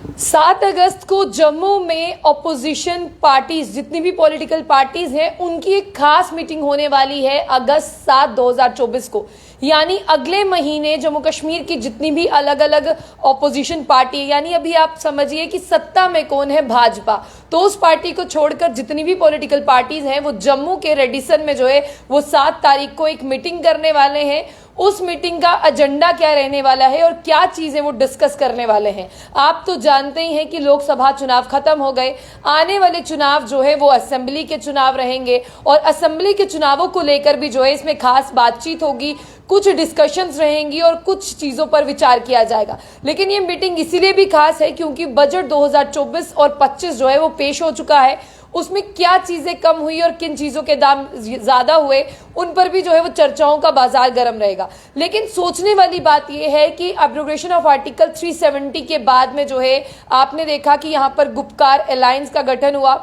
7 अगस्त को जम्मू में opposition parties, जितनी भी पॉलिटिकल पार्टीज हैं, उनकी एक खास मीटिंग होने वाली है अगस्त 7 2024 को। यानी अगले महीने जम्मू कश्मीर की जितनी भी अलग अलग ऑपोजिशन पार्टी है, यानी अभी आप समझिए कि सत्ता में कौन है, भाजपा, तो उस पार्टी को छोड़कर जितनी भी पॉलिटिकल पार्टीज हैं वो जम्मू के रेडिसन में जो है वो 7 तारीख को एक मीटिंग करने वाले हैं। उस मीटिंग का एजेंडा क्या रहने वाला है और क्या चीजें वो डिस्कस करने वाले हैं। आप तो जानते ही हैं कि लोकसभा चुनाव खत्म हो गए, आने वाले चुनाव जो है वो असेंबली के चुनाव रहेंगे और असेंबली के चुनावों को लेकर भी जो है इसमें खास बातचीत होगी, कुछ डिस्कशंस रहेंगी और कुछ चीजों पर विचार किया जाएगा। लेकिन ये मीटिंग इसीलिए भी खास है क्योंकि बजट 2024 और 25 जो है वो पेश हो चुका है। उसमें क्या चीजें कम हुई और किन चीजों के दाम ज्यादा हुए, उन पर भी जो है वो चर्चाओं का बाजार गर्म रहेगा। लेकिन सोचने वाली बात यह है कि एब्रोगेशन ऑफ आर्टिकल 370 के बाद में जो है आपने देखा कि यहां पर गुपकार अलायंस का गठन हुआ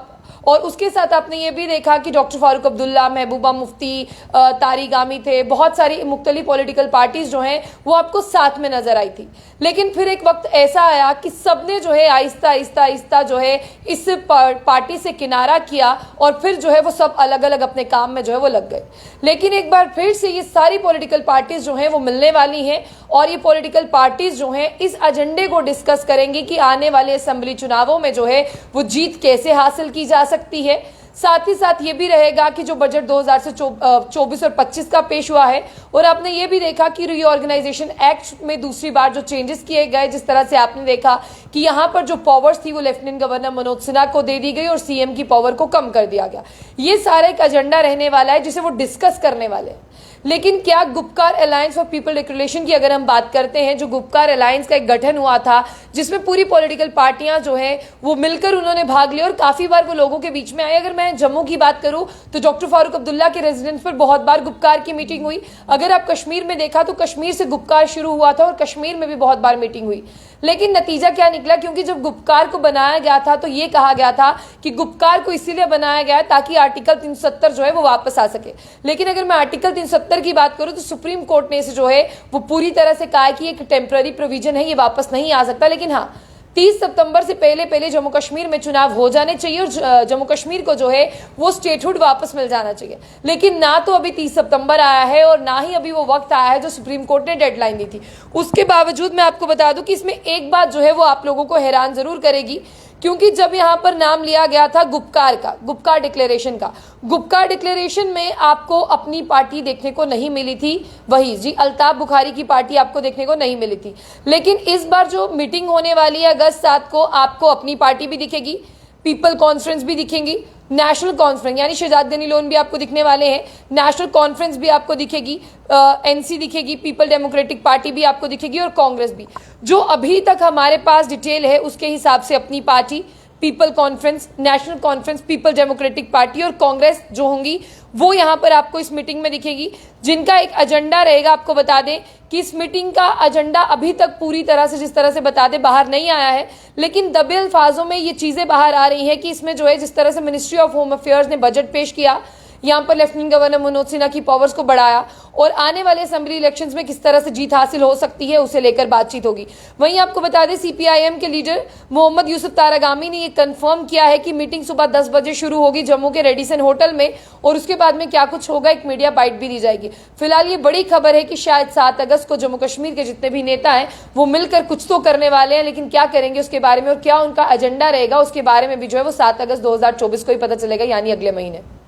और उसके साथ आपने ये भी देखा कि डॉक्टर फारूक अब्दुल्ला, महबूबा मुफ्ती, तारिक आमी थे, बहुत सारी मुख्तलिफ पॉलिटिकल पार्टीज जो हैं वो आपको साथ में नजर आई थी। लेकिन फिर एक वक्त ऐसा आया कि सबने जो है आहिस्ता आहिस्ता आहिस्ता जो है इस पार्टी से किनारा किया और फिर जो है वो सब अलग अलग अपने काम में जो है वो लग गए। लेकिन एक बार फिर से ये सारी पॉलिटिकल पार्टीज जो हैं वो मिलने वाली हैं और ये पॉलिटिकल पार्टीज जो हैं इस एजेंडे को डिस्कस करेंगी कि आने वाले असेंबली चुनावों में जो है वो जीत कैसे हासिल की जा सकती है। साथ ही साथ ये भी रहेगा कि जो बजट 2024 और 25 का पेश हुआ है और आपने ये भी देखा कि रीऑर्गेनाइजेशन एक्ट में दूसरी बार जो चेंजेस किए गए, जिस तरह से आपने देखा कि यहां पर जो पावर्स थी वो लेफ्टिनेंट गवर्नर मनोज सिन्हा को दे दी गई और सीएम की पावर को कम कर दिया गया। ये सारा एक एजेंडा रहने वाला है जिसे वो डिस्कस करने वाले हैं। लेकिन क्या Gupkar alliance for people declaration की अगर हम बात करते हैं, जो गुपकार अलायंस का एक गठन हुआ था जिसमें पूरी पॉलिटिकल पार्टियां जो है वो मिलकर उन्होंने भाग लिया और काफी बार वो लोगों के बीच में आए। अगर मैं जम्मू की बात करूं तो डॉक्टर फारूक अब्दुल्ला के रेजिडेंस पर बहुत बार गुपकार की मीटिंग हुई। अगर आप कश्मीर में देखा तो कश्मीर से गुपकार शुरू हुआ था और कश्मीर में भी बहुत बार मीटिंग हुई। लेकिन नतीजा क्या निकला, क्योंकि जब गुपकार को बनाया गया था तो ये कहा गया था कि गुपकार को इसीलिए बनाया गया ताकि आर्टिकल 370 जो है वो वापस आ सके। लेकिन अगर मैं आर्टिकल 370 की बात करूं तो सुप्रीम कोर्ट ने इसे जो है वो पूरी तरह से कहा कि एक टेम्पररी प्रोविजन है, ये वापस नहीं आ सकता। लेकिन हाँ, 30 सितंबर से पहले पहले जम्मू कश्मीर में चुनाव हो जाने चाहिए और जम्मू कश्मीर को जो है वो स्टेटहुड वापस मिल जाना चाहिए। लेकिन ना तो अभी 30 सितंबर आया है और ना ही अभी वो वक्त आया है जो सुप्रीम कोर्ट ने डेडलाइन दी थी। उसके बावजूद मैं आपको बता दूं कि इसमें एक बात जो है वो आप लोगों को हैरान जरूर करेगी, क्योंकि जब यहां पर नाम लिया गया था गुपकार का, गुपकार डिक्लेरेशन का, गुपकार डिक्लेरेशन में आपको अपनी पार्टी देखने को नहीं मिली थी, वही जी अल्ताफ बुखारी की पार्टी आपको देखने को नहीं मिली थी। लेकिन इस बार जो मीटिंग होने वाली है अगस्त 7 को, आपको अपनी पार्टी भी दिखेगी, पीपल कॉन्फ्रेंस भी दिखेंगी, नेशनल कॉन्फ्रेंस यानी शहजाद लोन भी आपको दिखने वाले हैं, नेशनल कॉन्फ्रेंस भी आपको दिखेगी, एनसी दिखेगी, पीपल डेमोक्रेटिक पार्टी भी आपको दिखेगी और कांग्रेस भी। जो अभी तक हमारे पास डिटेल है उसके हिसाब से अपनी party, people conference, national conference, people democratic party और कांग्रेस जो होंगी वो यहां पर आपको इस मीटिंग में दिखेगी, जिनका एक एजेंडा रहेगा। आपको बता दें कि इस मीटिंग का एजेंडा अभी तक पूरी तरह से, जिस तरह से बता दें, बाहर नहीं आया है, लेकिन दबे अल्फाजों में ये चीजें बाहर आ रही हैं कि इसमें जो है जिस तरह से मिनिस्ट्री ऑफ होम अफेयर्स ने बजट पेश किया, यहाँ पर लेफ्टिनेंट गवर्नर मनोज सिन्हा की पावर्स को बढ़ाया और आने वाले असेंबली इलेक्शंस में किस तरह से जीत हासिल हो सकती है उसे लेकर बातचीत होगी। वहीं आपको बता दें सीपीआईएम के लीडर मोहम्मद यूसुफ तारागामी ने यह कंफर्म किया है कि मीटिंग सुबह 10 बजे शुरू होगी जम्मू के रेडिसन होटल में और उसके बाद में क्या कुछ होगा एक मीडिया बाइट भी दी जाएगी। फिलहाल ये बड़ी खबर है कि शायद 7 अगस्त को जम्मू कश्मीर के जितने भी नेता हैं वो मिलकर कुछ तो करने वाले हैं, लेकिन क्या करेंगे उसके बारे में और क्या उनका एजेंडा रहेगा उसके बारे में भी जो है वो 7 अगस्त 2024 को ही पता चलेगा, यानी अगले महीने।